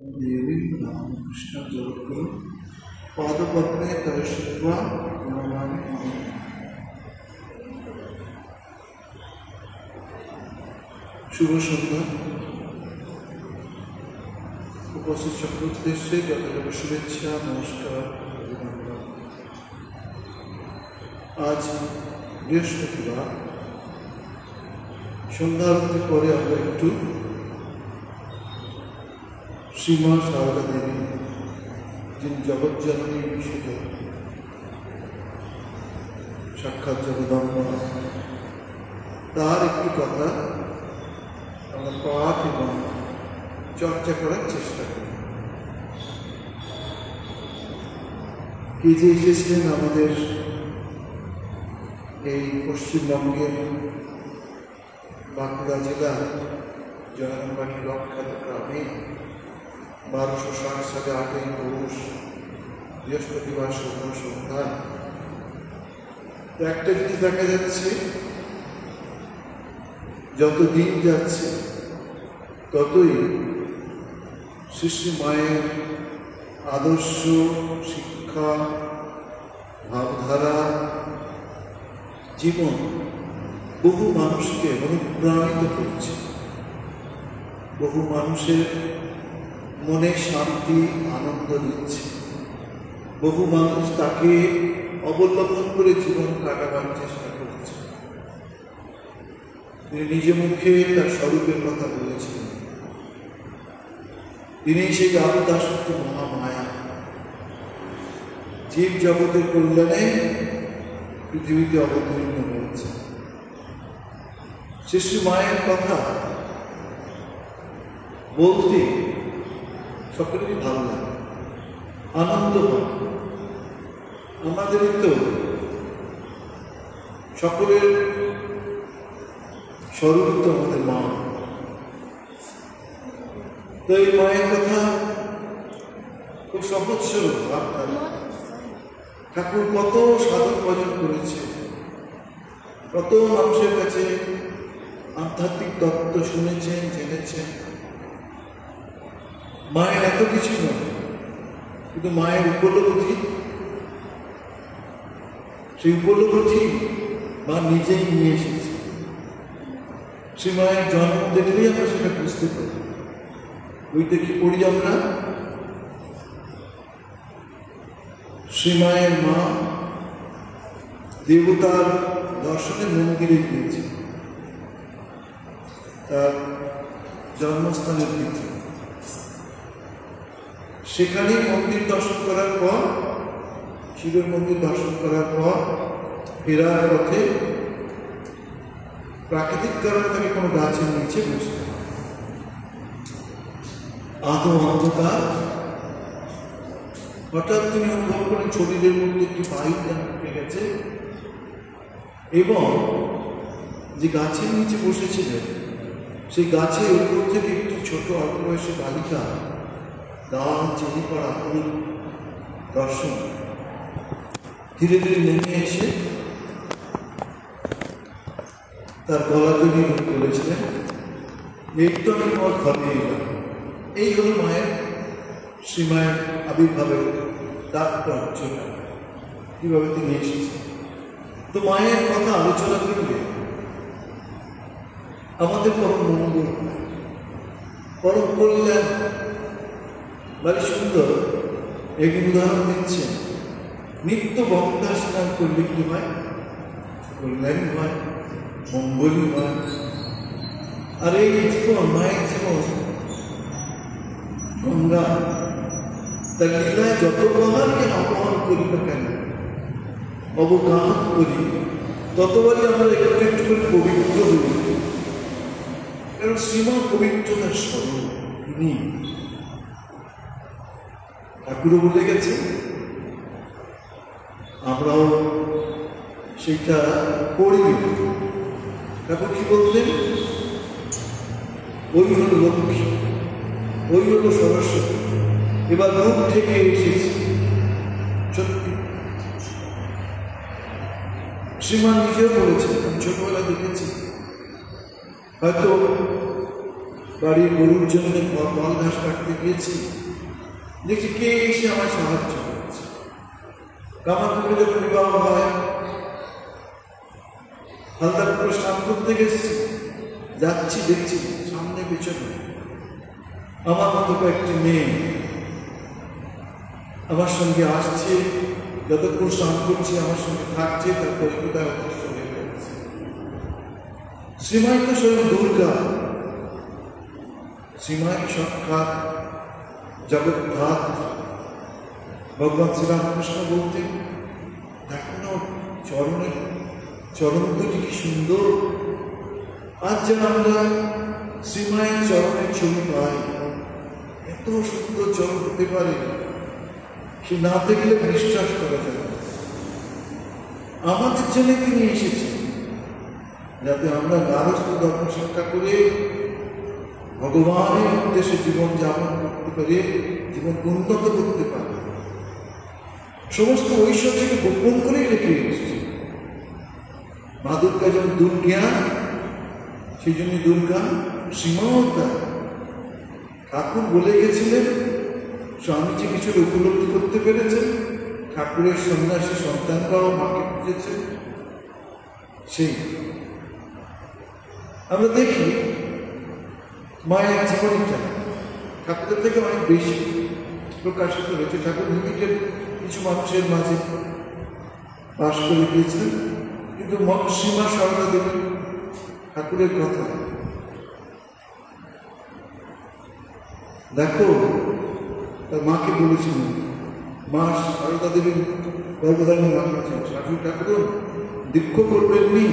देवी रामकृष्ण जगद्गुरु पादपद्मे दर्शित्वा प्रणमामि मां। शुभ सन्ध्या। उपस्थित সকল উদ্দেশ্যে যথাযথ শুভেচ্ছা, নমস্কার, অভিনন্দন। আজ বৃহস্পতিবার সন্ধ্যা আরতির পরে আমরা একটু শ্রীমা সারদা দেবী, যিনি জগজ্জননী বিশুদ্ধ সাক্ষাৎ জগদম্বা, তার একটি কথা আমরা পাঠ এবং চর্চা করার চেষ্টা করি। কে যে এসেছিলেন আমাদের এই পশ্চিমবঙ্গের বাঁকুড়া জেলা জয়রামবাটি রক্ষাত গ্রামে 1260 সালে 8ই পৌষ বৃহস্পতিবার সন্ধ্যা একটা জিনিস দেখা যাচ্ছে, যত দিন যাচ্ছে ততই শ্রী মায়ের আদর্শ, শিক্ষা, ভাবধারা, জীবন বহু মানুষকে অনুপ্রাণিত করছে। বহু মানুষের মনে শান্তি, আনন্দ দিচ্ছে। বহু মানুষ তাকে অবলম্বন করে জীবন কাটাবার চেষ্টা করছে। তিনি নিজ মুখে তার স্বরূপের কথা বলেছিলেন। তিনি সেই আত্মাশক্তি মহামায়া, জীব জগতের কল্যাণে পৃথিবীতে অবতীর্ণ হয়েছে। শ্রী মায়ের কথা বলতে সকলেরই ভালো লাগে, আনন্দ হয়। আমাদেরই তো সকলের স্বরূপ তো আমাদের মা। তো এই মায়ের কথা খুব সহজ সরল ভাবনা। ঠাকুর কত সাধন ভজন করেছে, কত মানুষের কাছে আধ্যাত্মিক তত্ত্ব শুনেছেন, জেনেছেন। মায়ের এত কিছু নয়, কিন্তু মায়ের উপলব্ধি, সেই উপলব্ধি মা নিজেই নিয়ে এসেছে। শ্রী মায়ের জন্ম দেখলেই আমরা সেটা বুঝতে পারি। বইতে কি পড়ি আমরা? শ্রী মায়ের মা দেবতার দর্শনে মন্দিরে গিয়েছে, তার জন্মস্থানের দিকে। সেখানেই মন্দির দর্শন করার পর, শিবের মন্দির দর্শন করার পর ফেরার পথে প্রাকৃতিক কারণে তাকে কোনো গাছের নিচে বসতে হয়। আধো অন্ধকার। হঠাৎ তিনি অনুভব করেন শরীরের মধ্যে একটি বায়ু ঢুকে গেছে এবং যে গাছের নিচে বসেছিলেন সেই গাছের উপর থেকে একটি ছোট অল্প বয়সী বালিকা দাঁড় চেরি করা ফুল দর্শন ধীরে ধীরে নেমে এসে তার গলা জড়িয়ে বলেছিলেন, এই তো আমি তোমার ঘরে এলাম। এই হল মায়ের, শ্রী মায়ের আবির্ভাবের তাৎপর্য, কিভাবে তিনি এসেছেন। তো মায়ের কথা আলোচনা করলে আমাদের পরম মঙ্গল, পরম কল্যাণ। বাড়ি সুন্দর একটি উদাহরণ দিচ্ছেন। নিত্য গঙ্গা স্নান করলে কি হয়? কল্যাণী হয়, মঙ্গলই হয়। আর এই জীবন, মায়ের জীবন গঙ্গা, তার লীলায় যতবার কেন অপমান করি না কেন, অবগাহন করি, ততবারই আমরা একটু একটু করে পবিত্র হই। কারণ শ্রীমা পবিত্রতার স্বরূপ। তিনি ঠাকুরও বলে গেছে, আমরাও সেটা করি। ঠাকুর কি বলতেন? ওই হল লক্ষ্মী, ওই হল সরস্বতী, এবার মুখ থেকে এসেছে। সত্যি শ্রীমা নিজেও বলেছেন, ছোটবেলা দেখেছি, হয়তো বাড়ির গরুর জন্য বল ঘাস কাটতে গিয়েছি, দেখছি কে এসে আমার সাহায্য করছে। কামারপুরে যখন বিবাহ হয়, হালদারপুরে স্নান করতে গেছি, যাচ্ছি দেখছি সামনে পেছনে আমার মতো কয়েকটি মেয়ে আমার সঙ্গে আসছে, যতক্ষণ স্নান করছি আমার সঙ্গে থাকছে, তারপরে কোথায় অদৃশ্য হয়ে যাচ্ছে। শ্রীমাই তো স্বয়ং দুর্গা, শ্রীমাই সাক্ষাৎ জগৎধাত। ভগবান শ্রীরামকৃষ্ণ বলতেন, দেখো না চরণ দুটি কি সুন্দর। আজ যেন আমরা শ্রীমায়ের চরণের ছবি পাই, এত সুন্দর চরণ হতে পারে সে না দেখলে বিশ্বাস করা যায়। আমাদের জন্য তিনি এসেছেন যাতে আমরা গারস্থ ধর্ম শিক্ষা করে ভগবানের উদ্দেশ্যে জীবন যাপন করতে পারে, জীবন উন্নত করতে পারে। সমস্ত ঐশ্বর্যকে গোপন করেই রেখে এসেছে। মা দুর্গা যেমন দুর্জ্ঞা, সেই জন্য দুর্গা সীমাবদ্ধ। ঠাকুর বলে গেছিলেন, স্বামীজি কিছুটা উপলব্ধি করতে পেরেছেন, ঠাকুরের সন্ন্যাসী সন্তানরাও মাকে খুঁজেছেন। সেই আমরা দেখি মায়ের জীবনীটা ঠাকুরের থেকে অনেক বেশি প্রকাশিত হয়েছে। ঠাকুর লিমিটেড কিছু মানুষের মাঝে বাস করে দিয়েছেন, কিন্তু শ্রীমা সারদা দেবী ঠাকুরের কথা দেখো, তার মাকে বলেছিলেন, মা সারদা দেবী গর্ভধারণী মা বলছেন, শাশুড়ি ঠাকুর দীক্ষ করবেননি,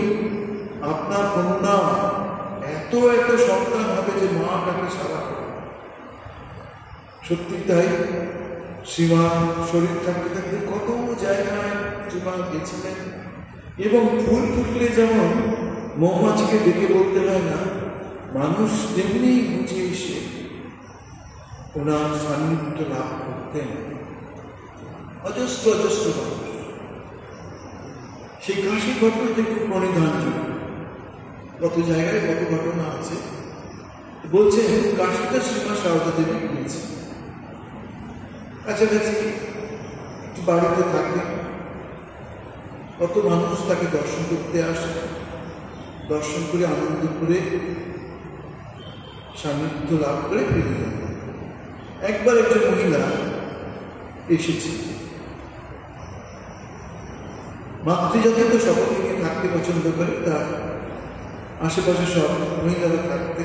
আপনার কন্যা এত এত সন্তান হবে যে মা তাকে সারা করে। সত্যি তাই, শ্রীমা শরীর থাকতে থাকতে কত জায়গায় শ্রীমা গেছিলেন, এবং ফুল ফুটলে যেমন মৌমাছিকে ডেকে বলতে হয় না, মানুষ তেমনি বুঝে এসে ওনার সান্নিধ্য লাভ করতেন। অজস্র অজস্র মানুষ সেই কাশী ঘটনাটি খুব মনিধানযোগ্য। কত জায়গায় কত ঘটনা আছে। বলছে কাশীটা শ্রীমা সারদা দেবী গিয়েছে, কাছাকাছি একটু বাড়িতে থাকে, কত মানুষ তাকে দর্শন করতে আসে, দর্শন করে আনন্দ করে সান্নিধ্য লাভ করে ফিরে যান। একবার একজন মহিলা এসেছে, মাতৃজাতি তো সকলে নিয়ে থাকতে পছন্দ করে, তার আশেপাশে সব মহিলারা থাকতে।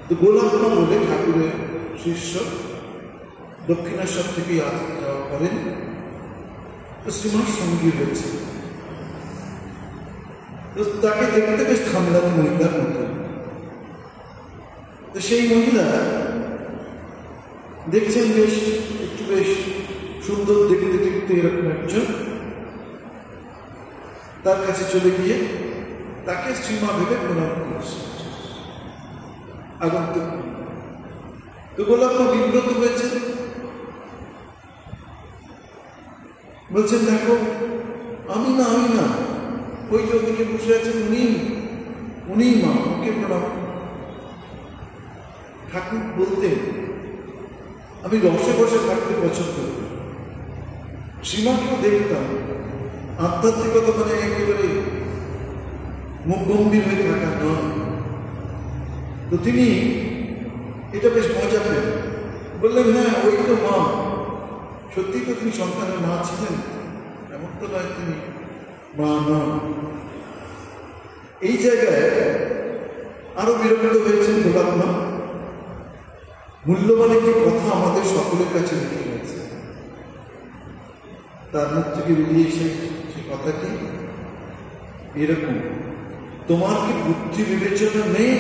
তো গোলাপমা বলে ঠাকুরের শিষ্য দক্ষিণেশ্বর থেকে আসা যাওয়া করেন, তো শ্রীমার সঙ্গী হয়েছে। তো তাকে দেখতে বেশ খামলানি মহিলার মতো। তো সেই মহিলা দেখছেন বেশ একটু বেশ সুন্দর দেখতে দেখতে এরকম একজন, তার কাছে চলে গিয়ে তাকে শ্রীমা ভেবে প্রণাম করেছে আগন্তুক। তো গোলাপমা বিব্রত হয়েছে, বলছেন দেখো আমি না, ওই যে ওদিকে বসে আছেন উনি মা, ওকে প্রণাম। ঠাকুর বলতেন, আমি রসে বসে থাকতে পছন্দ করি, শ্রীমাকেও দেখতাম আধ্যাত্মিকতা মানে একেবারে মুখ গম্ভীর হয়ে থাকা নয়। তো তিনি এটা বেশ মজা পেলেন, বললেন হ্যাঁ ওই তো মা, সত্যি তো তিনি সন্তানের মা ছিলেন, এমন তো নয় তিনি মা নন। এই জায়গায় আরো বিরক্ত হয়েছেন গোলাপমা। মূল্যবান একটি কথা আমাদের সকলের কাছে লিখে গেছে, তার মুখ থেকে বেরিয়ে এসে সে কথাটি এরকম, তোমার কি বুদ্ধি বিবেচনা নেই?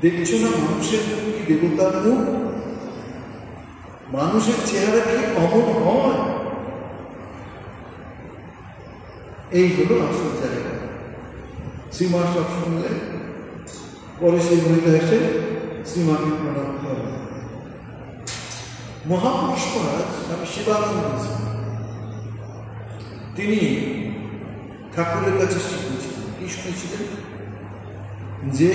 দেখছো না মানুষের মুখ কি দেবতার মুখ? মানুষের চেহারা কি অমন হয়? এই হলো আসল জায়গা। শ্রীমা সব শুনলেন, পরে সেই মহিলা এসে শ্রীমাকে প্রণাম করেন। মহাপুরুষ মহারাজ স্বামী শিবানন্দ তিনি ঠাকুরের কাছে শিখেছিলেন। কি শুনেছিলেন? যে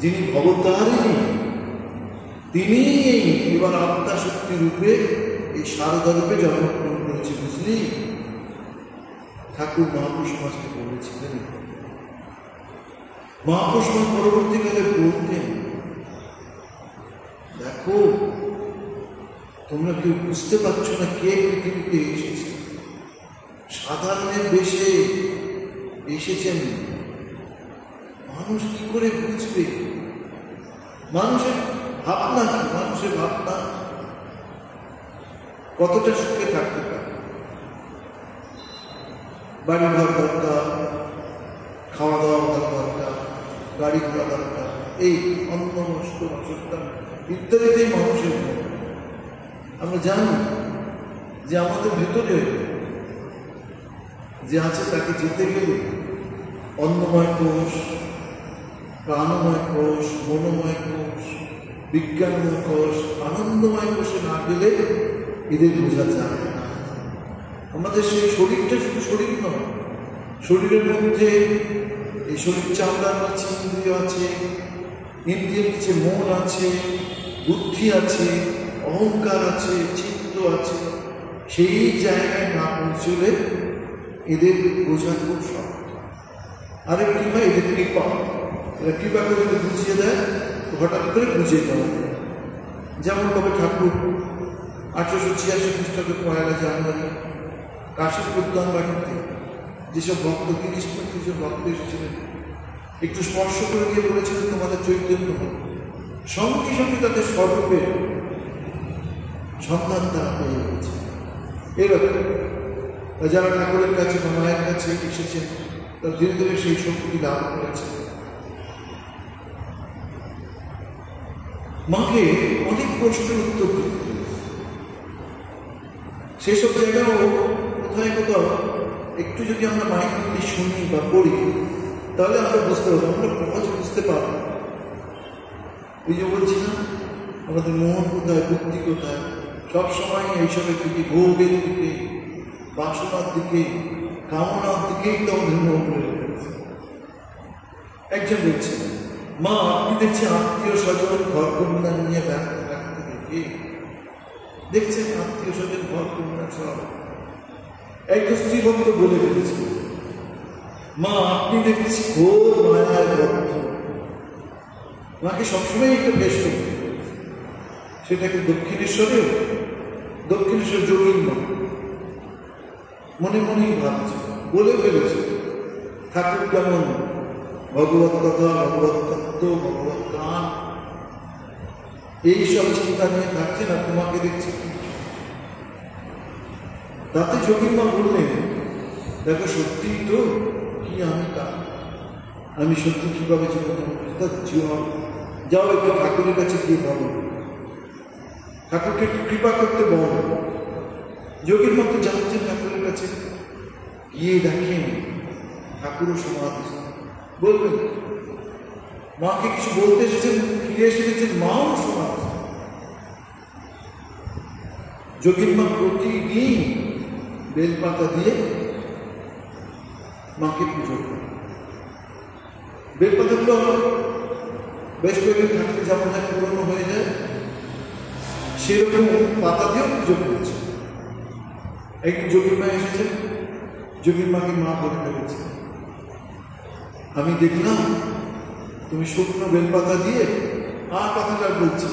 যিনি ভবতারিণী, তিনি এবার আত্মা শক্তি রূপে এই শারদা রূপে জন্মগ্রহণ করেছে। বুঝলি, ঠাকুর মহাপুরুষ সমাজকে বলেছিলেন। মহাপুরুষ সমাজ পরবর্তীকালে বলতেন, দেখো তোমরা কেউ বুঝতে পারছো না কে পৃথিবীতে এসেছে। সাধারণের বেশে এসেছেন, মানুষ কি করে বুঝবে? মানুষের ভাবনা কি? মানুষের ভাবনা কতটা সুখে থাকতে পারে? বাড়ি ঘর দরকার, খাওয়া দাওয়া দরকার, গাড়ি ঘোড়া দরকার, এই অন্ন নষ্ট অসুস্থতা ইত্যাদিতেই মানুষের মন। আমরা জানি যে আমাদের ভেতরে যে আছে তাকে যেতে গেলে অন্নময় কোষ, প্রাণময় কোষ, মনোময় কোষ, বিজ্ঞানময় কোষ, আনন্দময় কোষে না গেলে এদের বোঝা যায় না। আমাদের সেই শরীরটা শুধু শরীর নয়, শরীরের মধ্যে এই শরীর চামড়ার নিচে ইন্দ্রিয় আছে, ইন্দ্রিয়ের নিচে মন আছে, বুদ্ধি আছে, অহংকার আছে, চিত্ত আছে। সেই জায়গায় না পৌঁছলে এদের বোঝা খুব শক্ত। আরে কি হয়, এদের কৃপা, এরা কৃপা করে যদি বুঝিয়ে দেয় তো হঠাৎ করে বুঝিয়ে দেওয়া। যেমন তবে ঠাকুর 1886 খ্রিস্টাব্দে 1 জানুয়ারি কাশীর উদ্যান বাড়িতে যেসব ভক্ত 30-35 ভক্ত এসেছিলেন, একটু স্পর্শ করে দিয়ে বলেছিলেন তোমাদের চৈতন্য, সঙ্গে সঙ্গে তাদের স্বরূপের সন্ধান তারা পেয়ে গেছে। এরকম যারা ঠাকুরের কাছে বা মায়ের কাছে এসেছেন তারা ধীরে ধীরে সেই শক্তি লাভ করেছে। মাকে অনেক প্রশ্নের উত্তর দিতে, সেসব জায়গাও কোথায় কোথাও একটু যদি আমরা মাইন্ডলি শুনি বা পড়ি তাহলে আমরা বুঝতে পারবো, আমরা সহজে বুঝতে পারবো। ওই যে বলছিলাম আমাদের মন কোথায়, বুদ্ধি কোথায়, সবসময় এইসবের দিকে, ভোগের দিকে, বাসনার দিকে, কামনার দিকেই তো আমাদের মন রয়ে গেছে। একজন বলছে, মা আপনি দেখছি আত্মীয় স্বজন ঘর কন্যা নিয়ে ব্যস্ত থাকতে দেখে, দেখছেন আত্মীয় স্বজন ঘর কন্যা সব। একজন স্ত্রী ভক্ত বলে ফেলেছে, মা আপনি দেখছি ঘোর মায়ায় বদ্ধ। মাকে সবসময় একটা বেশ করতে, সেটাকে দক্ষিণেশ্বর যোগীর মা মনে মনেই ভাবছে, বলে ফেলেছে ঠাকুর কেমন ভগবত কথা, ভগবত তত্ত্ব, ভগবত গান এইসব চিন্তা নিয়ে থাকছে না, তোমাকে দেখছি। তাতে যোগীর মা বললেন, দেখো সত্যি তো কি আমি সত্যি কিভাবে যাও একটু ঠাকুরের কাছে গিয়ে বলো, ঠাকুরকে একটু কৃপা করতে বলো। যোগীর মতো যাচ্ছেন ঠাকুরের কাছে, গিয়ে দেখেন ঠাকুরও সমাধি। বলবেন মাকে কিছু বলতে এসেছেন, ফিরে এসে গেছেন মাও সমাধি। যোগীর মা প্রতিদিন বেলপাতা দিয়ে মাকে পুজো করে। বেলপাতাগুলো বেশ কয়েকদিন থাকলে যেমন পুরনো হয়ে যায়, সেরকম পাতা দিয়েও পুজো করেছে। একদিন যোগীর মা এসেছেন, যোগীর মাকে মা বলে ফেলেছে, আমি দেখলাম তুমি শুকনো বেলপাতা দিয়ে আর কথাটা বলছি।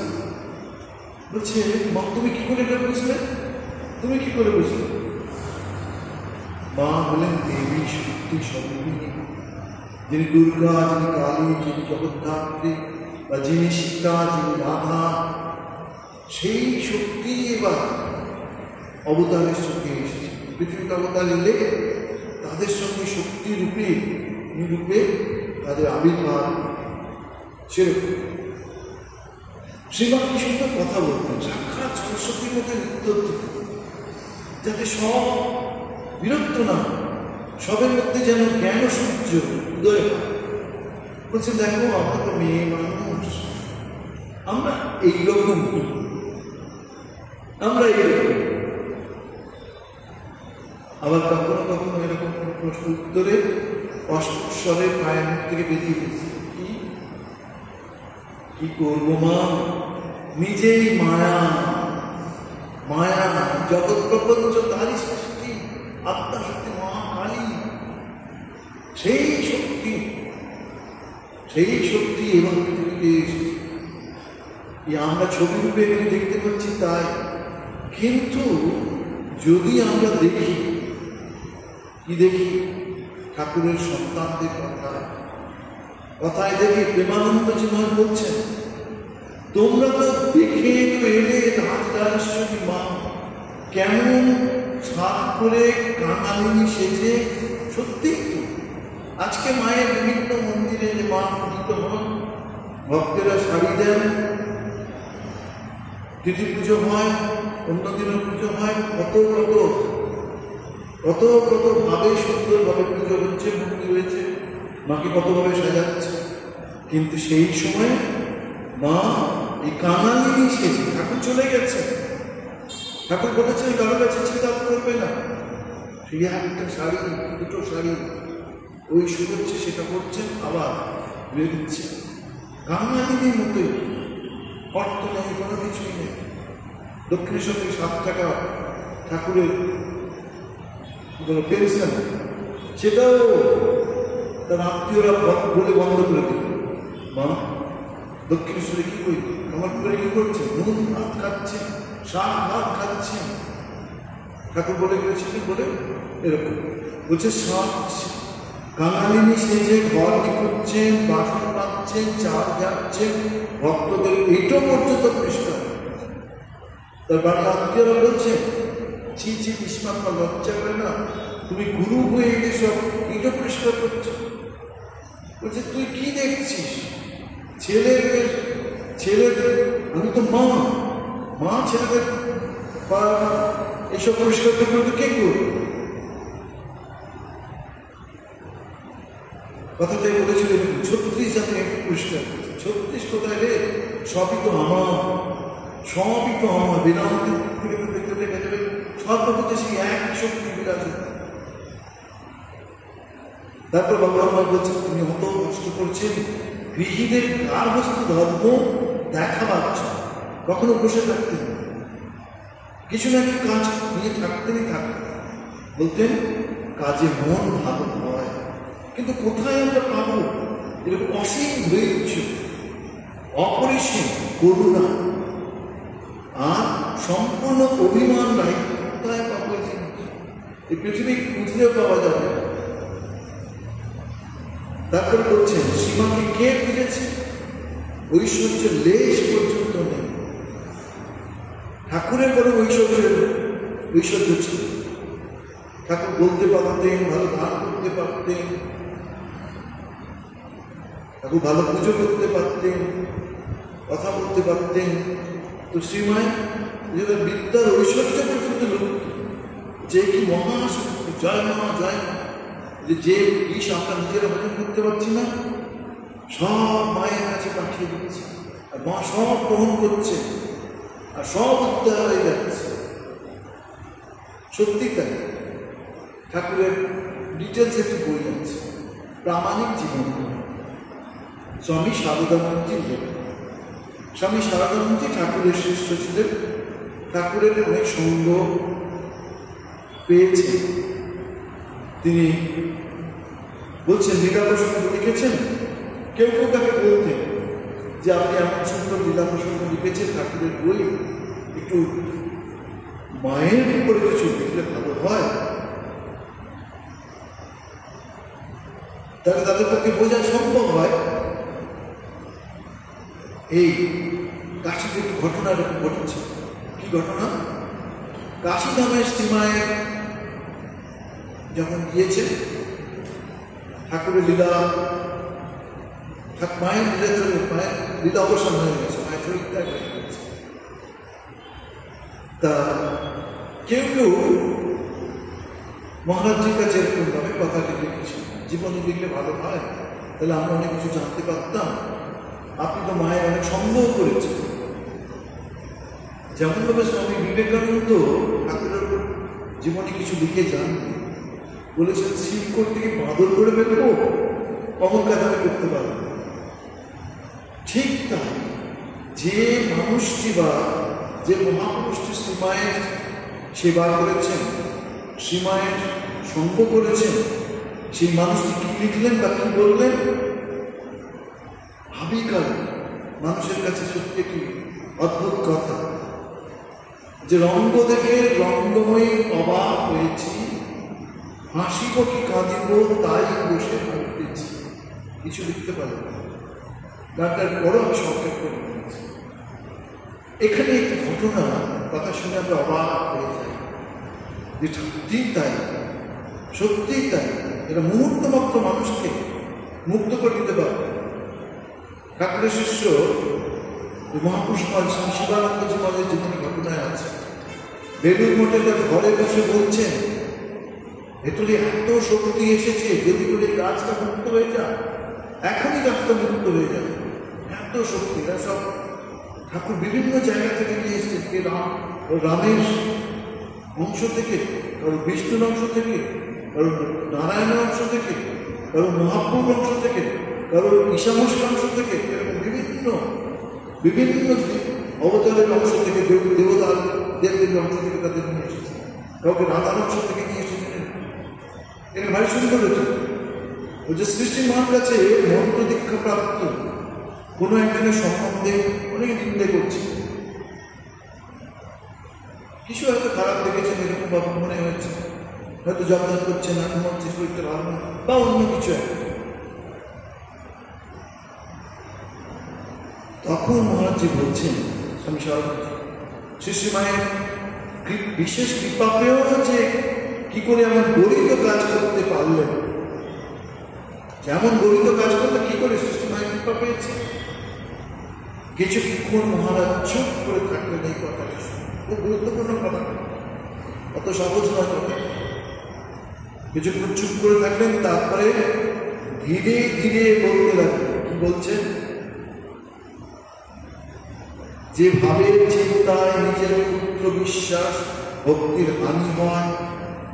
বলছে, মা তুমি কি করে এটা বুঝলে? তুমি কি করে বুঝলে? মা বলেন, দেবী শক্তি স্বরূপিণী, যিনি দুর্গা, যিনি কালী, যিনি জগদ্ধাত্রী, বা যিনি সীতা, যিনি রাধা, সেই শক্তি এবার অবতারের সঙ্গে এসেছে। পৃথিবীতে অবতার এলে তাদের সঙ্গে শক্তি রূপে নিরূপে তাদের আবির্ভাব। সেরকম শ্রীমা কি সুন্দর কথা বলতেন, সাক্ষাৎ সরস্বতীর মধ্যে উত্তর দিতেন, যাতে সব বিরক্ত না, সবের মধ্যে যেন জ্ঞান সূর্য উদয় হয়। বলছেন, দেখো আমরা তো মেয়ে মানুষ, আমরা এইরকম, আমরা এইরকম। আবার কখনো কখনো এরকম প্রশ্ন উত্তরে অস্বরের পায়ের মুখ থেকে বেরিয়ে গেছে। কি করবো মা, নিজেই মায়া, মায়া জগৎ প্রপঞ্চ তারই সৃষ্টি, আত্মা শক্তি মা কালী, সেই শক্তি এবং পৃথিবীতে এসেছে। আমরা ছবি রূপে এগুলি দেখতে পাচ্ছি তাই, কিন্তু যদি আমরা দেখি, কি দেখি, ঠাকুরের সন্তানদের কথায় দেখি প্রেমানন্দ জীবন বলছেন, তোমরা তো দেখে তো এলে রাজরাজেশ্বরী মা কেমন সাত করে কাঙালিনী সেজে। সত্যি তো আজকে মায়ের বিভিন্ন মন্দিরে যে মা পূজিত হন, ভক্তেরা শাড়ি দেন, তিথি পুজো হয়, অন্যদিনের পুজো হয়, কত ভাবে সুন্দরভাবে পুজো হচ্ছে, মন্দির হয়েছে, মাকে কতভাবে সাজাচ্ছে। কিন্তু সেই সময় মা এই কাঙালিনী সেজে, ঠাকুর চলে গেছে, ঠাকুর বলেছেন কারো কাছে ছেদাত করবে না, সেই একটা শাড়ি, দুটো শাড়ি, ওই শুভচ্ছে সেটা করছেন, আবার ধুয়ে দিচ্ছে, কাঙালিনীর মতোই, অর্থ নেই, কোনো কিছুই নেই। দক্ষিণেশ্বর থেকে 7 টাকা ঠাকুরের পেনশন, সেটাও তার আত্মীয়রা বলে বন্ধ করে দিল। মা দক্ষিণেশ্বরে কি করি, আমার করে কি করছে, নুন ভাত খাচ্ছে, শাক ভাত খাচ্ছে, ঠাকুর বলে গেছিলেন বলে এরকম বলছে। কাঙালিনী সেজে ঘর করছেন, বাসন পাচ্ছেন, চাল যাচ্ছেন, ভক্তদের এইটা পর্যন্ত পরিষ্কার। তার বাড়ির আত্মীয়রা বলছেন, ছি বিস্মাত্মা, লজ্জা করে না, তুমি গুরু হয়ে এলে সব এইটা পরিষ্কার করছো। বলছে তুই কি দেখছিস, ছেলেদের আমি তো মা ছেলেদের এসব পরিষ্কার করতে কে করবে? কথাটাই বলেছিল 36 জাতি একটু পরিষ্কার করছে। 36 কোথায় রে, সবই তো আমার, বেদান্ত থেকে তো দেখতে দেখা যাবে সর্বপ্রতি সেই একই শক্তি বিরাজ। তারপর বাবা আমার বলছেন, তুমি অত কষ্ট করছেন, গৃহীদের গার্হস্থ ধর্ম দেখাবার, কখনো বসে থাকতেন, কিছু না কিছু কাজ নিয়ে থাকতেন। বলতেন কাজে মন ভালো হয়, কিন্তু কোথায় আমরা পাবো এরকম অসীম ধৈর্য, অপরিসীম করুণা আর সম্পূর্ণ অভিমান নাই, কোথায় পাবো? এই পৃথিবী খুঁজলেও পাওয়া যাবে। তারপরে বলছেন, সীমাকে কে খুঁজেছে? ঐশ্বর্যের লেশ পর্যন্ত নেই। ঠাকুরের বড় ঐশ্বর্য ছিল, ঠাকুর বলতে পারতেন, ভালো গান করতে পারতেন, ঠাকুর ভালো পুজো করতে পারতেন, কথা বলতে পারতেন। তো শ্রীমায় বিদ্যার ঐশ্বর্য পর্যন্ত লোক, যে কি মহাশক্তি, জয় মা জয় মা, যে বিষ আমরা নিজেরা হজম করতে পারছি না, সব মায়ের কাছে পাঠিয়ে দিচ্ছে, আর মা সব গ্রহণ করছে, আর সব উদ্ধার হয়ে যাচ্ছে। সত্যি তাই, ঠাকুরের ডিটেলস একটু বই আছে, প্রামাণিক জীবন। স্বামী সারদানন্দজি ঠাকুরের শিষ্য ছিলেন, ঠাকুরের অনেক সঙ্গ পেয়েছে। তিনি বলছেন, লীলা প্রসঙ্গ লিখেছেন, কেউ তাকে বলতেন যে আপনি এমন সুন্দর লীলা প্রসঙ্গ লিখেছেন ঠাকুরের বই, একটু মায়ের উপরে কিছু লিখলে ভালো হয়, তাহলে তাদের পক্ষে বোঝা সম্ভব হয়। এই কাশীতে একটু ঘটনা এরকম ঘটেছে। কি ঘটনা? কাশীধামের শ্রীমায়ের যখন গিয়েছে, ঠাকুরের লীলা, মায়ের লীলা অবসান হয়ে গেছে, মায়ের শরীর ত্যাগ হয়ে গেছে। তা কেউ মহারাজজির কাছে এরকম ভাবে কথাটি লিখেছে, জীবনে লিখলে ভালো হয়, তাহলে আমরা অনেক কিছু জানতে পারতাম। আপনি তো মায়ের অনেক সন্দেহ করেছেন। যেমনভাবে স্বামী বিবেকানন্দ ঠাকুরের জীবনে কিছু লিখে যান, বলেছেন শিবকোট থেকে বাঁদর করে ফেলবো, অহংকার আমি করতে পারবো। ঠিক তাই যে মানুষটি বা যে মহাপুরুষটি শ্রীমায়ের সেবা করেছেন, শ্রীমায়ের সঙ্গ করেছেন, সেই মানুষটি কি লিখলেন বা কি বললেন? ভাবিকাল মানুষের কাছে সত্যি কি অদ্ভুত কথা, যে রঙ্গ দেখে রঙ্গময়ী অবাক হয়েছি, হাসিব কি কাঁদিব তাই বসে ভাবতেছি। কিছু লিখতে পারব না, গানটার বড় আমি সংক্ষেপ করে নিয়েছি। এখানে একটি ঘটনা কথা শুনে আমরা অবাক হয়ে যাই, যে সত্যিই তাই, সত্যিই তাই। এটা মুহূর্ত মাত্র মানুষকে মুক্ত করে দিতে পারবে। ঠাকুরের শিষ্য মহাপুরুষ স্বামী শিবানন্দজি মহারাজের জীবনী ঘটনায় আছে। বেলুর মঠে তার ঘরে বসে বলছেন, ভেতরে এত শক্তি এসেছে, যদি করে গাছটা মুক্ত হয়ে যায়, এখনই গাছটা মুক্ত হয়ে যাবে, এত শক্তি। এরা সব ঠাকুর বিভিন্ন জায়গা থেকে নিয়ে এসেছেন, কে রামের অংশ থেকে, কারো বিষ্ণুর অংশ থেকে, কারো নারায়ণের অংশ থেকে, কারো মহাপ্রভুর অংশ থেকে, কারো ঈশামশীর অংশ থেকে, এরকম বিভিন্ন বিভিন্ন অবতারের অংশ থেকে, দেবতার দেবদেবীর অংশ থেকে তাদের নিয়ে এসেছে, কাউকে রাধার অংশ থেকে নিয়ে এসেছিলেন। এটা ভারী সুন্দর হয়েছে। ওই যে সৃষ্টি মার কাছে মন্ত্র দীক্ষা প্রাপ্ত কোনো একজনের সম্বন্ধে অনেক নিন্দে করছে, কিছু হয়তো খারাপ দেখেছেন, এরকম ভাবে মনে হয়েছে, হয়তো জবদান করছে না, ঘুমাচ্ছে, শরীরটা ভালো না, বা অন্য কিছু একটা। তখন মহারাজজি বলছেন, স্বামী সরস্বতী শ্রী মায়ের বিশেষ কৃপা পেয়েও যে কি করে আমার গরিত কাজ করতে পারলেন, যেমন গরিত কাজ করলে কি করে সৃষ্টি মায়ের কৃপা পেয়েছে। কিছুক্ষণ মহারাজ চুপ করে থাকলেন। এই কথাটা খুব গুরুত্বপূর্ণ কথা, অত সহজ নয় কথা। কিছুক্ষণ চুপ করে থাকলেন, তারপরে ধীরে ধীরে বলতে লাগলেন। কি বলছেন? যে ভাবের চিন্তায় নিজের পুত্র বিশ্বাস ভক্তির হানি হয়,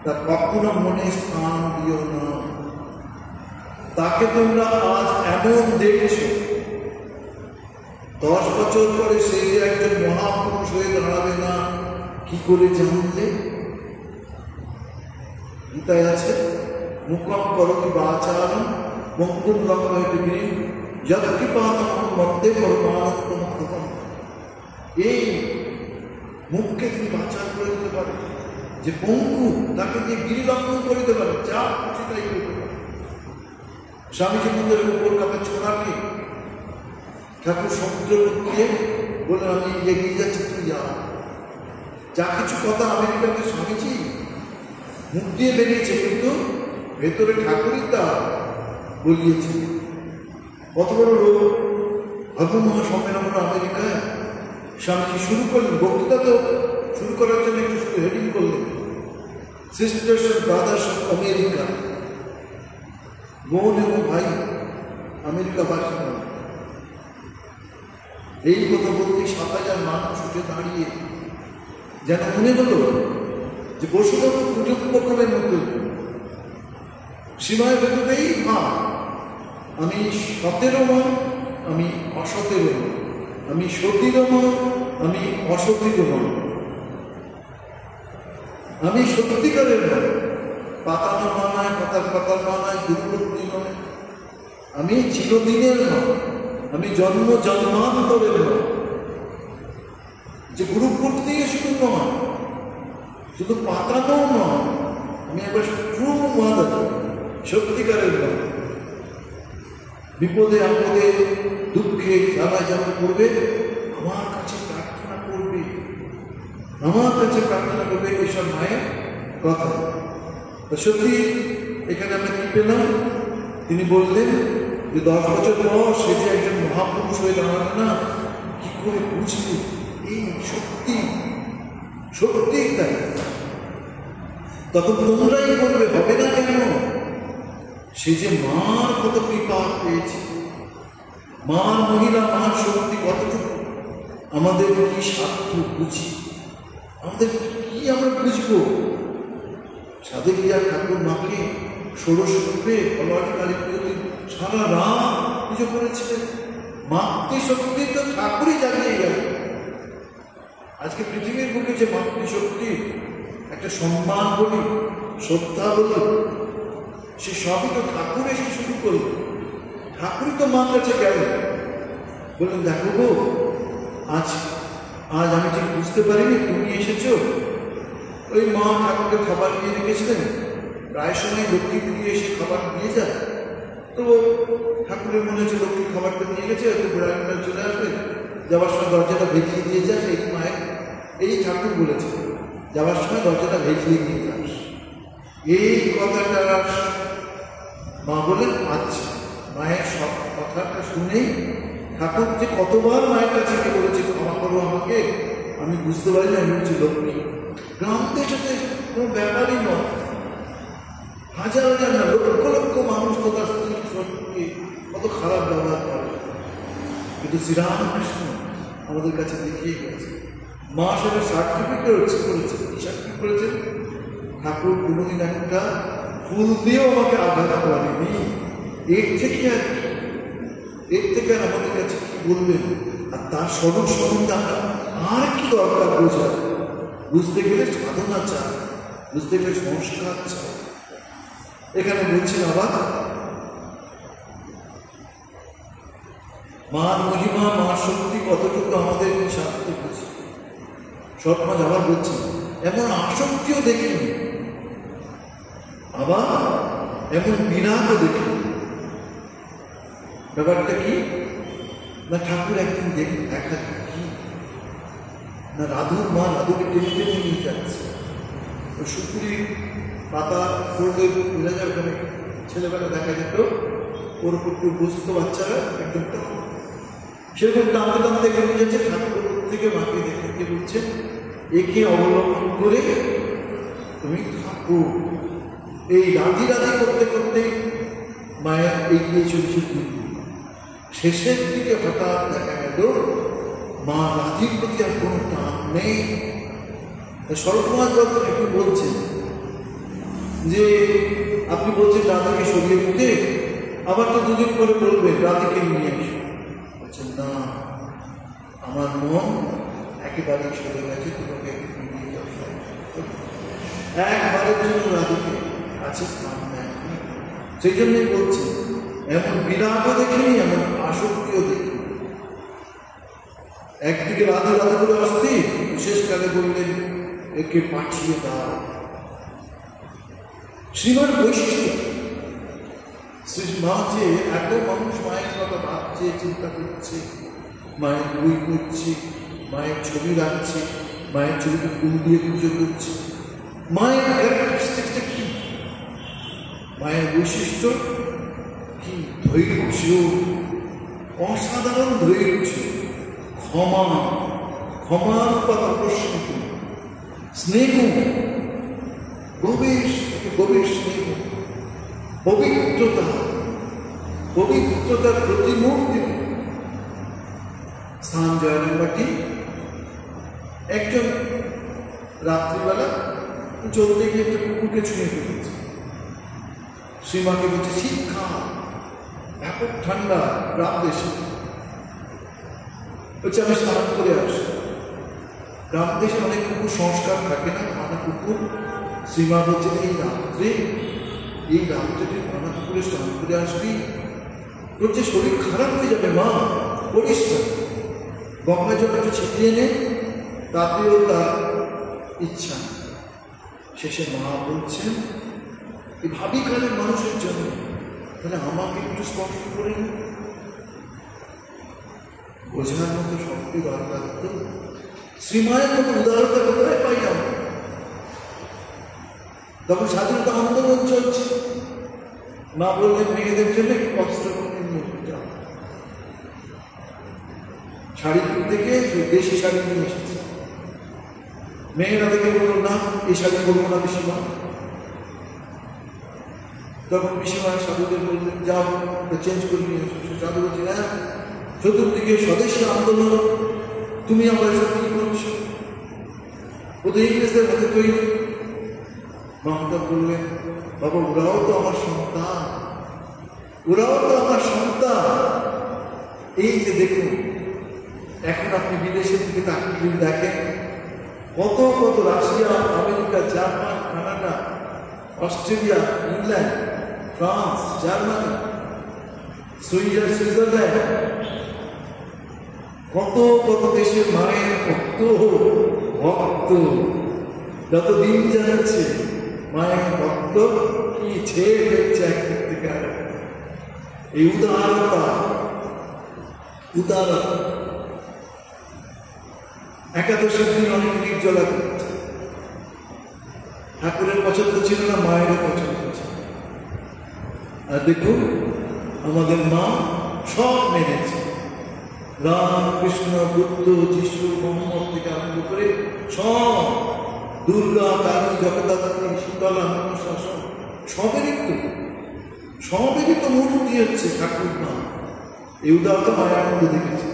তা কখনো মনে স্থান দিও না। তাকে তোমরা আজ এমন দেখেছো, 10 বছর পরে সে যে একজন মহাপুরুষ হয়ে দাঁড়াবে না, কি করে জানলে? গীতায় আছে, মুখম করতি বাচারম মঙ্গুল রক্ষয় পৃথিবী যৎকৃপাতম মধ্যে পরমানন্দম মুখম। এই মুখকে তিনি বাচার করে দিতে পারেন, যে পঙ্গু তাকে দিয়ে গিরিলঙ্ঘন করে দিতে পারে, যা খুশি তাই করতে পারে। স্বামীজি মন্দিরের উপর কাপে ছোড়াকে ঠাকুর সমুদ্র দিয়ে বলে, আমি এগিয়ে যাচ্ছি, তুই যা কিছু কথা আমেরিকাতে স্বামীজি মুখ দিয়ে বেরিয়েছে, কিন্তু ভেতরে ঠাকুরই তা বলিয়েছে। কত বড় লোক, ভাগ্য মহাসম্মেলন হলো আমেরিকায়। স্বামীজি শুরু করলেন বক্তৃতা, তো শুরু করার জন্য একটু শুধু হেডিং করলেন, sisters and brothers of America, বোন এবং ভাই আমেরিকা বাসী। এই কথা বলতে 7,000 মানুষ উঠে দাঁড়িয়ে যেন মনে হলো যে বসুধৈব কুটুম্বকমের মতো সীমায় ভেতরেই ভাব, আমি সতেরও মন, আমি অসতেরও মন, আমি সতীরও মন, আমি অসতীরও মন, আমি সত্যিকারের নয়, পাতানো মানায়, পাতার মানায়, দূরবর্তী নয়, আমি চিরদিনের নয়, আমি জন্ম জন্মান্তরের নয়। যে গুরুকুট দিয়ে শুধু নয়, শুধু পাতানো নয়, আমি একবার ট্রু মাদার, সত্যিকারের নয়। বিপদে আপদে দুঃখে জ্বালা যেমন করবে, আমার কাছে প্রার্থনা করবে, আমার কাছে প্রার্থনা করবে, এসব মায়ের কথা। সত্যি এখানে আমরা কি পেলাম? তিনি বললেন যে 10 বছর পর সে যে একজন মহাপুরুষ হয়ে দাঁড়াবে না, কি করে বুঝবে? এই সত্যি সত্যি তাই। তখন তোমরাই বলবে, হবে না কেন? সে যে মার কত কৃপা পেয়েছে, মার মহিলা, মার শক্তি কতটুকু, আমাদের কি সাধ্য বুঝি, আমাদের কি আমরা বুঝবো? সাধে গিয়া ঠাকুর মাকে ষোড়শ রূপে অলওয়ারি কালী পুজোতে সারা রাত পুজো করেছিলেন, মাতৃশক্তি তো ঠাকুরই জানিয়ে গেল। আজকে পৃথিবীর বুকে যে মাতৃশক্তি একটা সম্মান বলি, শ্রদ্ধা বলি, সে সবই তো ঠাকুর এসে শুরু করল। ঠাকুরই তো মার কাছে গেল, বললেন দেখো গো, আজ আমি ঠিক বুঝতে পারিনি তুমি এসেছো। ওই মা ঠাকুরকে খাবার দিয়ে রেখেছিলেন, প্রায় সময় লক্ষ্মী পুড়িয়ে এসে খাবার নিয়ে যায়। তো ঠাকুরের মনে হচ্ছে লক্ষ্মী খাবারটা নিয়ে গেছে, হয়তো বেড়াটা চলে আসবে, যাওয়ার সময় দরজাটা ভেজিয়ে দিয়ে যাস। এই মায়ের এই ঠাকুর বলেছে যাওয়ার সময় দরজাটা ভেজিয়ে দিয়ে যাস। এই কথাটা মা বলেন আচ্ছা। মায়ের সব কথাটা শুনেই ঠাকুর যে কতবার মায়ের কাছে গিয়ে বলেছে ক্ষমা করো আমাকে, আমি বুঝতে পারিনি আমি হচ্ছে লক্ষ্মী। গ্রাম দেশে কোনো ব্যাপারই নয়, হাজার হাজার না লক্ষ লক্ষ মানুষ তো তার স্ত্রীর সম্পর্কে কত খারাপ ব্যবহার করে, কিন্তু শ্রীরামকৃষ্ণ আমাদের কাছে দেখিয়ে গেছে। মা সেটা সার্টিফিকেট করেছে, সার্টিফিকেট করেছেন ঠাকুর কোনোদিন একটা ফুল দিয়েও আমাকে আঘাত করেনি। এর থেকে আর আমাদের কাছে কি বলবেন? আর তার স্বরূপ সম্বন্ধে আর কি দরকার বোঝার? বুঝতে গেলে সাধনা চায়, বুঝতে গেলে সংস্কার চায়। এখানে বলছেন আবার মার মহিমা, মার শক্তি কতটুকু আমাদের শাস্তি বুঝি। সৎমাজ আবার বলছেন এমন আসক্তিও দেখিনি, আবার এমন বিরাগও দেখিনি। ব্যাপারটা কি না, ঠাকুর একদিন দেখা কি না, রাধুর মা রাধুকে টেনে টেনে নিয়ে যাচ্ছে। ওই সুপুরি পাতা পড়লে মিলে যাবে, ওখানে ছেলেবেলা দেখা যেত ওর উপর কেউ বসত, বাচ্চারা একদম সেরকম টানতে টানতে নিয়ে যাচ্ছে। ঠাকুর থেকে মাকে দেখে বলছেন একে অবলম্বন করে তুমি থাকো। এই রাধি রাধি করতে করতে মায়ের এগিয়ে চলছে। শেষের দিকে হঠাৎ দেখা গেল মা রাধির প্রতি আর কোনো টান নেই। স্বরূপনাথ দত্ত একটু বলছেন যে আপনি বলছেন রাধাকে সরিয়ে দিতে, আবার তো দুদিন পরে বলবেন রাধিকে নিয়ে আসে। বলছেন না, আমার মন একেবারে সরে গেছে, তোমাকে একবারের জন্য রাধিকে কাছে স্থান নেয়। সেই জন্যই বলছি এমন বিরাগও দেখিনি, এমন আসক্তিও দেখিনি। একদিকে রাধা রাধা করে আসতে শেষকালে বললেন একে পাঠিয়ে দাও। শ্রীমার বৈশিষ্ট্য, শ্রী মা যে এত মানুষ মায়ের কথা ভাবছে, চিন্তা করছে, মায়ের বই করছে, মায়ের ছবি রাখছে, মায়ের ছবিকে ফুল দিয়ে পুজো করছে। মায়ের ক্যারেক্টারিস্টিক্সটা কি? মায়ের বৈশিষ্ট্য কি? ধৈর্য, অসাধারণ ধৈর্য, ক্ষমা, ক্ষমার বা তপস্বী, স্নেহ, গভীর গভীর স্নেহ, পবিত্রতা, পবিত্রতার প্রতিমূর্তি। স্থান জয়নবাটি একজন রাত্রিবেলা চলতে গিয়ে একটা কুকুরকে ছুঁয়ে ফেলেছে। শ্রীমাকে বলছে শিক্ষা, ব্যাপক ঠান্ডা রাত দেশে, বলছে আমি স্নান করে আসি। রাত দেশে অনেক কুকুর সংস্কার থাকে না, মানে কুকুর। শ্রীমা বলছে এই রাত্রে তুই মানা কুকুরে স্নান করে আসবি, তোর যে শরীর খারাপ হয়ে যাবে মা, করিস না। গঙ্গা জল একটু ছিটিয়ে নে, তাতেও তার ইচ্ছা। শেষে মা বলছেন এই ভাবিকালের মানুষের জন্য, তাহলে আমাকে একটু স্পর্শ করে নি। বোঝার মতো শক্তি দরকার। তো শ্রীমায়ের মতো উদারতা কোথায় পাই আমরা? তখন স্বাধীনতা আন্দোলন চলছে। মা বললেন মেয়েদের জন্য একটু কষ্ট করে নিয়ে যাও। শাড়ি থেকে দেশি শাড়ি নিয়ে এসেছে। মেয়েরা দেখে বলল না এই শাড়ি বলবো না পিসিমা। তখন পিসিমা সাধুদের বললেন যাও চেঞ্জ করে নিয়ে এসো। সাধু বলছি না, চতুর্দিকে স্বদেশী আন্দোলন, তুমি আমরা এসব কি করছো? ওদের ইংরেজদের হাতে তৈরি। মমতা বললেন বাবা ওরাও তো আমার সন্তান, ওরাও তো আমার সন্তান, এই যে দেখুন, এখন আপনি বিদেশের দিকে তাকিয়ে দেখেন, কত কত Russia, America, Japan, Canada, Australia, England, France, Germany, Switzerland, কত কত দেশের মায়ের ভক্ত ভক্ত যত দিন যাচ্ছে মায়ের ভক্ত কি ছেয়ে ফেলছে একদিক থেকে আর এই উদারতা একাদশের দিন অনেক নির্জলা করছে। ঠাকুরের পছন্দ ছিল না, মায়েরও পছন্দ ছিল। আর দেখুন আমাদের মা সব মেনেছে, রাম, কৃষ্ণ, বুদ্ধ, যিশু, মোহাম্মদ থেকে আরম্ভ করে সব, দুর্গা, কালী, জগদ্ধাত্রী, শীতলা, মনসাসন, সবেরই তো মূর্তি হচ্ছে ঠাকুর মা। এই উদাহরণ মায়ের মধ্যে দেখেছে।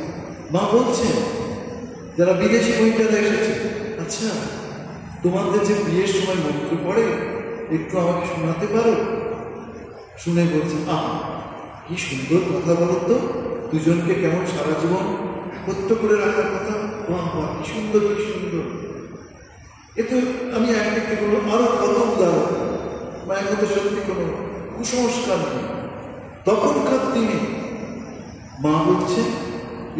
মা বলছেন যারা বিদেশি মহিলারা এসেছে, আচ্ছা তোমাদের যে বিয়ের সময় মন্ত্র পড়ে একটু আমাকে শোনাতে পারো? শুনে বলছে, কি সুন্দর কথা বলো তো, দুজনকে কেমন সারা জীবন একত্র করে রাখার কথা, কি সুন্দর কি সুন্দর। এ তো আমি একদিক থেকে বললাম আরো কত উদাহরণ। মায়ের মধ্যে সত্যি কোনো কুসংস্কার নেই। তখনকার দিনে মা বলছে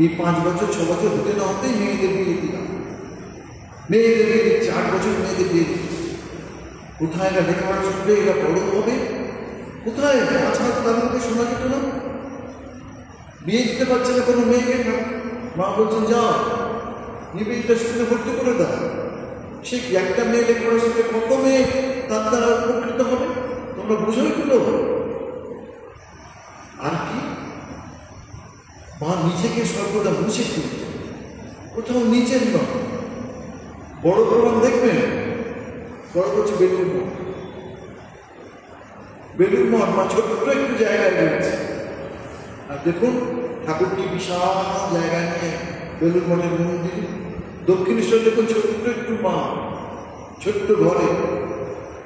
এই 5 বছর 6 বছর হতে না হতেই মেয়েদের বিয়ে দিলাম, মেয়েদের বিয়ে দিচ্ছে, 8 বছর মেয়েদের বিয়ে দিচ্ছে। কোথায় এরা লেখাপড়া শিখবে, এরা বড় হবে কোথায়? আজকাল তো তার মধ্যে শোনা যেত না, বিয়ে দিতে পারছে না কোনো মেয়েকে। মা বলছেন যাও নিবেদিত স্কুলে ভর্তি করে দাও। সে একটা মেয়ে লেখাপড়া শিখে কত মেয়ে তার দ্বারা উপকৃত হবে, তোমরা বুঝোই গুলো। আর কি মা নিজেকে সর্বদা মুছে ফেলছে, কোথাও নিচের নয়। বড় প্রমাণ দেখবেন, বড় করছে বেলুর মঠ মা ছোট্ট একটু জায়গায় রয়েছে। আর দেখুন ঠাকুরটি বিশাল জায়গা নিয়ে বেলুর মঠের মন্দির, দক্ষিণেশ্বর দেখুন ছোট্ট একটু মা, ছোট্ট ঘরে।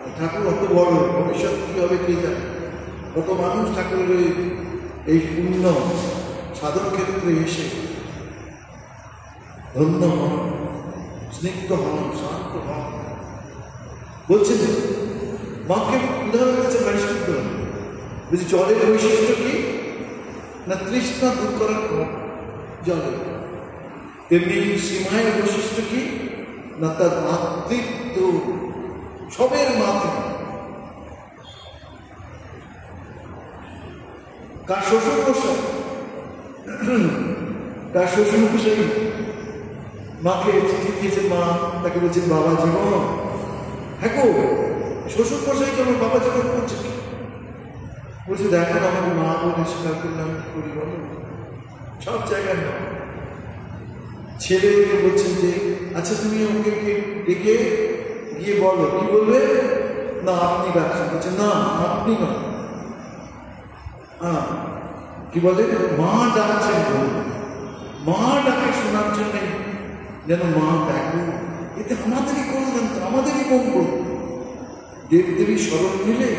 আর ঠাকুর অত বড়, ভবিষ্যৎ কি হবে কে জানে। কত মানুষ ঠাকুরের এই পূর্ণ সাধন ক্ষেত্রে এসে ধন্য হন, স্নিগ্ধ হন, শান্ত হন। বলছেন মাকে উদাহরণ কাছে পরিষ্কৃত বলছি, জলের বৈশিষ্ট্য কি না তৃষ্ণা দূর করার জলে। তেমনি সীমায়ের বৈশিষ্ট্য কি না তার মাতৃত্ব, সবের মাতৃ। কার শ্বশুর মশাই, তার শ্বশুর মশাই মাকে চিঠি দিয়েছে, মা তাকে বলছেন বাবা জীবন। হ্যাঁ গো, শ্বশুর মশাই কেমন বাবা জীবন করছে? বলছে দেখো আমাকে মা বলে স্বীকার করলে আমি কি করি বলো, সব জায়গায় না। ছেলেকে বলছেন যে আচ্ছা তুমি ওকে ডেকে গিয়ে বলো, কি বলবে না আপনি ব্যবসা করছেন, না আপনি না, কি বলে মা ডাকছেন, মা ডাকে শোনার জন্য যেন মা ডাকুন। এতে আমাদেরই কল্যাণ, আমাদেরই মঙ্গল। দেবদেবী স্মরণ নিলে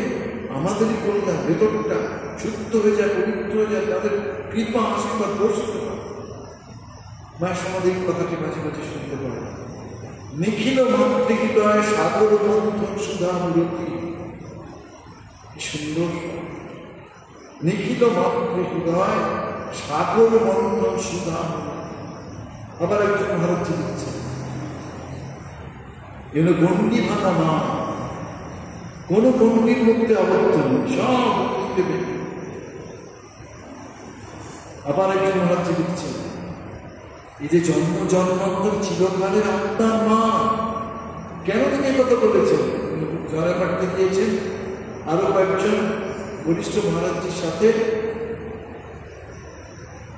আমাদেরই কল্যাণ, ভেতরটা শুদ্ধ হয়ে যায়, পবিত্র হয়ে যায়, তাদের কৃপা আশীর্বাদ বর্ষিত হয়। মায়ের সমাধির কথাটি মাঝে মাঝে শুনতে পারে। নিখিল মাতৃহৃদয় সাগর মন্থন সুধা মূরতি, সুন্দর। নিখিল মাতৃহৃদয় সাগর মন্থন সুধা। আবার একজন মহারাজ লিখছে এগুলো গণ্ডি ভাঙা মা, কোন গণ্ডির মধ্যে আবদ্ধ নেই, সব দেবে। আবার একজন মহারাজ লিখছে এই যে জন্ম জন্মান্তর চিরকালের আত্মার মা। কেন তিনি কথা বলেছেন? জয়া পাঠতে দিয়েছেন আরো কয়েকজন বরিষ্ঠ মহারাজজির সাথে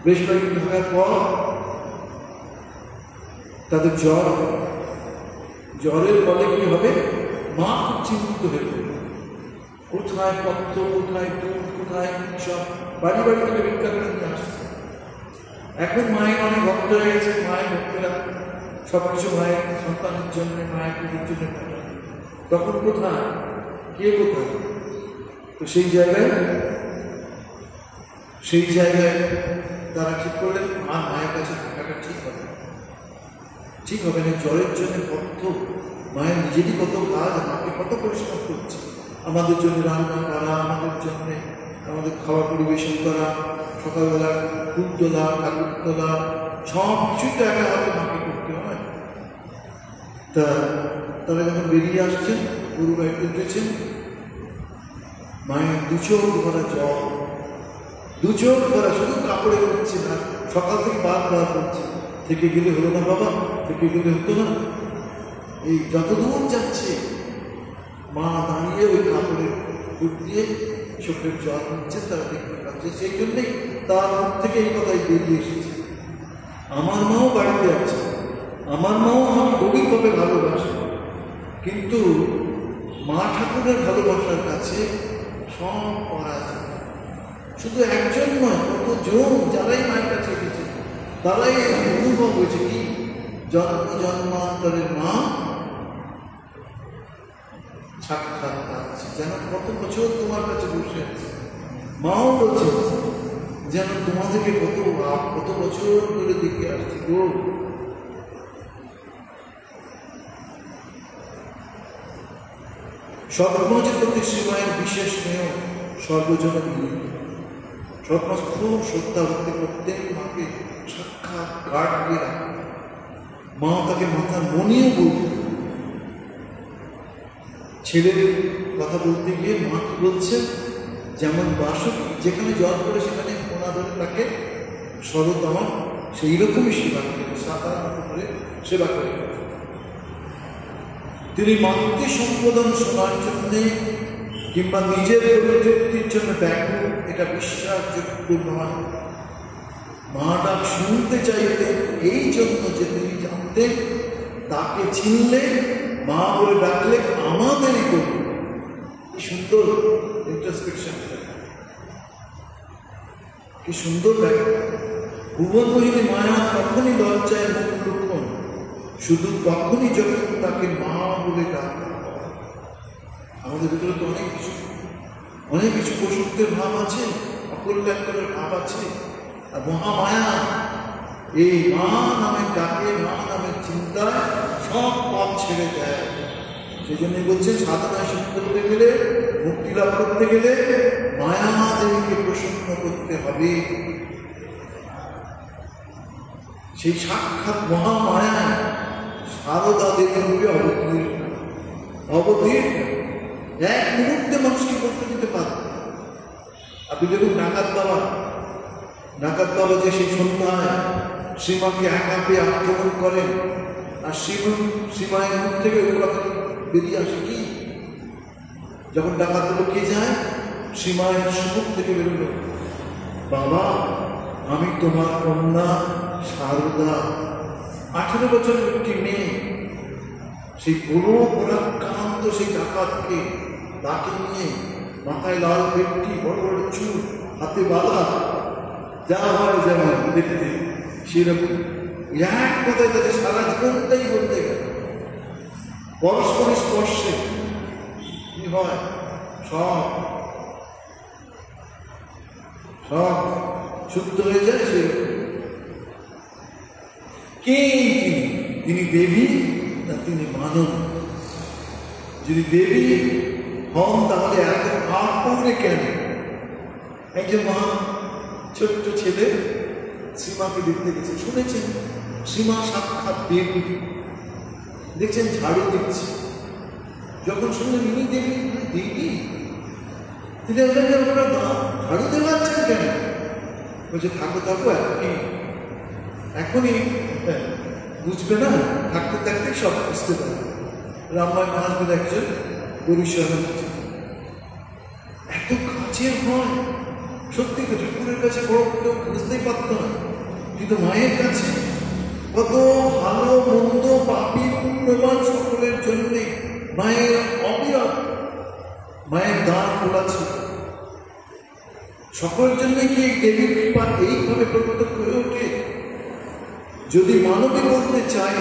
বেশ কয়েকদিন থাকার পর তাদের জ্বরের ফলে কি হবে, মা খুব চিন্তিত হয়ে পড়বে। কোথায় পত্র, কোথায় দুধ, কোথায় সব বাড়ি বাড়ি থেকে ভিক্ষা করে নিয়ে আসছে। এখন মায়ের অনেক ভক্ত হয়ে গেছে, মায়ের ভক্তেরা সবকিছু মায়ের সন্তানের জন্য, মায়ের পুজোর জন্য পাঠায়। তখন কোথায় কে কোথায়? তো সেই জায়গায় তারা ঠিক করলেন আর মায়ের কাছে থাকাটা ঠিক হবে না। ঠিক হবে না। জ্বরের জন্য কত মায়ের নিজেরই কত কাজ, মাকে কত পরিশ্রম করছে আমাদের জন্য, রান্না করা, আমাদের জন্য আমাদের খাবার পরিবেশন করা, সকালবেলা ফুল তোলা, ঠাকুর তোলা, সব কিছুই তো একা হাতে মাকে করতে হয়। তারা যখন বেরিয়ে আসছেন, গরু গাড়িতে উঠেছেন, মায়ের দু চোখ ভরা জল, দু চোখ ভরা, শুধু কাপড়ে করছে না, সকাল থেকে বারবার করছে, থেকে গেলে হলো না বাবা, থেকে গেলে হতো না। এই যতদূর যাচ্ছে মা দাঁড়িয়ে ওই কাপড়ের দুধ দিয়ে চোখের জল নিচ্ছে, তারা দেখতে পাচ্ছে। সেই জন্যেই তার মুখ থেকে এই কথাই বেরিয়ে এসেছে, আমার মাও বাড়িতে আছে, আমার মাও আমার গভীরভাবে ভালোবাসে, কিন্তু মা ঠাকুরের ভালোবাসার কাছে সব করা যায়। শুধু একজন নয়, কতজন যারাই মায়ের কাছে এসেছে তারাই অনুভব হয়েছে কি জন্ম জন্মান্তরের মা সাক্ষাৎ আছে, যেন কত বছর তোমার কাছে বসে আছে। মাও বলছে যেন তোমাদেরকে কত বছর ধরে দেখে আসছি গো। সর্বজনের প্রতি শ্রীমায়ের বিশেষ স্নেহ সর্বজনে মিলিত। সর্বনাশ খুব শ্রদ্ধা ভক্তি করতেন মাকে, সাক্ষাৎ গাঢ় দিয়ে রাখতেন। মা তাকে মাথার মনিও বলতেন। ছেলের কথা বলতে গিয়ে মা কি বলছেন, যেমন বাসক যেখানে জল করে সেখানে কোনা ধরে তাকে সরতমা, সেই রকমই সেবা করেন, সাধারণত করে সেবা করেন। তিনি মাতৃ সম্বোধন শোনার জন্যে কিংবা নিজের পরিতৃপ্তির জন্য ব্যাকুল, এটা বিশ্বাসযোগ্য নয়। মা ডাক শুনতে চাইতেন এই জন্য যে তিনি জানতেন তাকে চিনলে, মা বলে ডাকলে আমাদেরই করবে। কি সুন্দর ইন্টারস্পেকশন, কি সুন্দর ব্যাখ্যা। ভুবন মোহিনী মায়া তখনই লজ্জায় মুখ লুকন, শুধু তখনই যখন তাকে মা বলে ডাকা। আমাদের ভিতরে তো অনেক কিছু পশুত্বের ভাব আছে, অকল্যাণের ভাব আছে, আর মহামায়া এই মা নামের ডাকে, মা নামের চিন্তায় সব পথ ছেড়ে দেয়। সেই জন্যই বলছেন সাধনায় সিদ্ধ হতে গেলে, মুক্তি লাভ করতে গেলে মায়া দেবীকে প্রসন্ন করতে হবে। সেই সাক্ষাৎ মহামায়া সারদা দেবী রূপে অবতীর্ণ এক মুহূর্তে মানুষকে করতে দিতে পারে। আপনি দেখুন ডাকাত বাবা যে সেই সন্ধ্যায় শ্রীমাকে একা পেয়ে আক্রমণ করেন, আর শ্রীমায়ের মুখ থেকে ওই কথা বেরিয়ে আসে কি, যখন ডাকাত কে যায়, শ্রীমায়ের মুখ থেকে বেরোল, বাবা আমি তোমার কন্যা সারদা। 18 বছর একটি মেয়ে, সেই বড় পরাক্রান্ত সেই ডাকাতকে তাকে নিয়ে, মাথায় লাল পেটটি, বড় বড় চুল, হাতে বাঁধা, যা হয় যেমন দেখতে সেরকম, এক কথায় তাদের সারা জীবনটাই বলতে গেল পরস্পরের স্পর্শে কি হয়, সব শুদ্ধ হয়ে যায়। সেরকম কে তিনি দেবী না তিনি মানব? যদি দেবী হন তাহলে এত আড়ে কেন? একজন মা ছোট্ট ছেলে শ্রীমাকে দেখতে গেছে, শুনেছেন শ্রীমা সাক্ষাৎ দেবী, দেখছেন ঝাড়ু দিচ্ছে, যখন শুনলেন ইনি দেবী, তিনি আপনারা ঝাড়ু দেওয়াচ্ছেন কেন? বলছে থাকো এখনই বুঝবে না, থাকতে থাকতে সব বুঝতে পারে। রামায়ণ মহানবের একজন পরিষদ এত কাছের হয়, সত্যি তো ঠাকুরের কাছে বড় কেউ বুঝতেই পারত না, কিন্তু মায়ের কাছে কত ভালো মন্দ পাপী পুণ্যবান সকলের জন্যে মায়ের অবিরত, মায়ের দ্বার খোলা ছিল সকলের জন্য। কি এই দেবীর কৃপা এইভাবে প্রত্যক্ষ হয়ে ওঠে? যদি মানবী বলতে চাই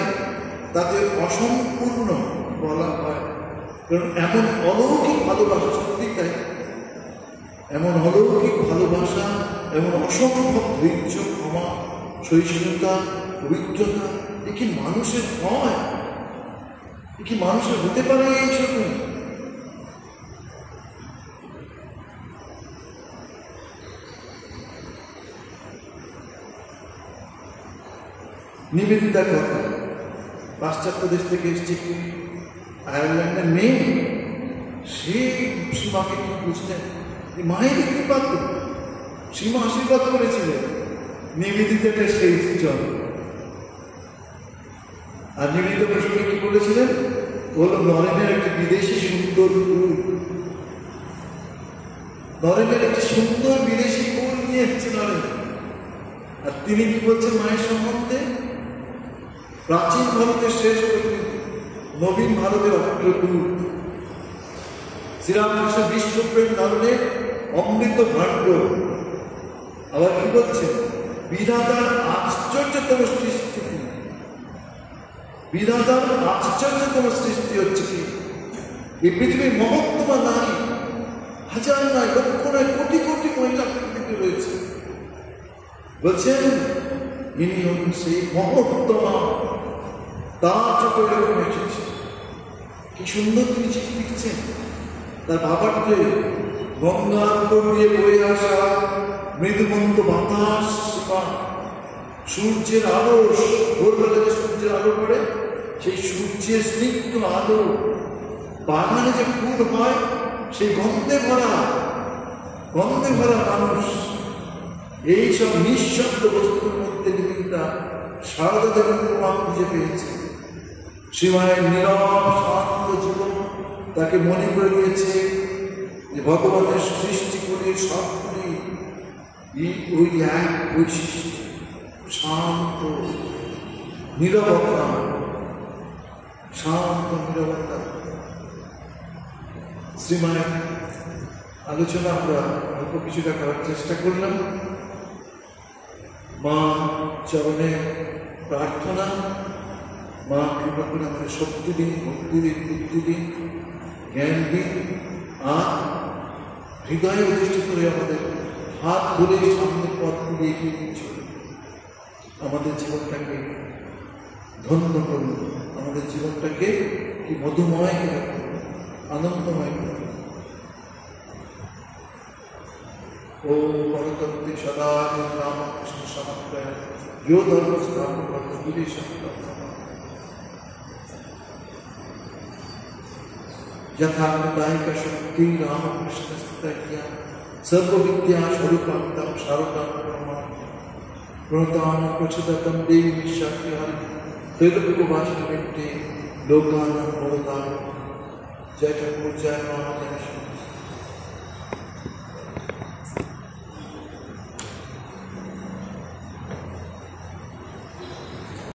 তাদের অসম্পূর্ণ বলা হয়, কারণ এমন অলৌকিক ভালোবাসা, সত্যি তাই, এমন অলৌকিক ভালোবাসা এমন অসম্ভব ধৈর্য, ক্ষমা, সহিষ্ণুতা, পবিত্রতা, এ কি মানুষের হয়? এ কি মানুষের হতে পারে? এইসব নিবেদিতার কথা, পাশ্চাত্য দেশ থেকে এসছে, আয়ারল্যান্ডের মেয়ে, সে সীমাকে কি বুঝলেন? মায়ের কৃপা, সীমা আশীর্বাদ করেছিলেন নিবেদিতাকে সেই চল। আর নিবেদিতা প্রসঙ্গে কি বলেছিলেন? হলো নরেনের একটি বিদেশি সুন্দর ফুল, নরেনের একটি সুন্দর বিদেশি ফুল নিয়ে এসছে নরেন। আর তিনি কি বলছেন মায়ের সম্বন্ধে? প্রাচীন ভারতের শেষ প্রতিনিধি, নবীন ভারতের অগ্রদূত, শ্রীরামকৃষ্ণ বিশ্বপ্রেম ধারণের অমৃত ভাণ্ড। আবার কি বলছেন? বিধাতার আশ্চর্যতম সৃষ্টি, বিধাতার আশ্চর্যতম সৃষ্টি হচ্ছে কি? এই পৃথিবীর মহত্তমা নারী হাজার নয়, লক্ষ নয়, কোটি কোটি মহিলা পৃথিবীতে রয়েছে। বলছেন ইনি হলেন সেই মহত্তমা, তার চোখে এরকম এসেছে। কি সুন্দর তিনি চিঠি লিখছেন তার বাবাকে। গঙ্গার উপর দিয়ে বয়ে আসা মৃদুমন্ত বাতাস, সূর্যের আলো, ভোরবেলা যে সূর্যের আলো পড়ে, সেই সূর্যের স্নিগ্ধ আলো, বাগানে যে ফুল হয় সেই গন্ধে ভরা মানুষ, এইসব নিঃশব্দ বস্তুর মধ্যে নিবিড়তা সারদা দেবীর প্রভাব খুঁজে পেয়েছে। সীমায় নীরব শান্ত জীবন তাকে মনে করে দিয়েছে যে ভগবানের সৃষ্টি করে সবগুলি ওই এক বৈশিষ্ট্য, শান্ত নীরবতা, শান্ত নীরবতা। শ্রীমায়ের আলোচনা আমরা অল্প কিছুটা করার চেষ্টা করলাম। মা চরণে প্রার্থনা, মা কৃপা করে আমাদের শক্তি দিন, ভক্তি দিন, বুদ্ধি দিন, জ্ঞান দিন, আর হৃদয়ে অধিষ্ঠিত করে আমাদের হাত ধরে সামনের পথগুলি এগিয়ে নিয়ে চলুন। আমাদের জীবনটাকে ধন্য করুন, আমাদের জীবনটাকে কি মধুময় করে রাখুন, আনন্দময় করে রাখুন। ও পরতন্ত্রে সদা রামকৃষ্ণ সমন্বয় यो धर्म स्थापन करते पूरी शक्ति यथा दायिका शक्ति रामकृष्ण स्थित सर्व विद्या स्वरूपांतम शारुकाम प्रणतान प्रचुदतम देवी निशाक्ति हरि तेलुगु भाषा में लोकान बोलता जय ठाकुर जय मां जय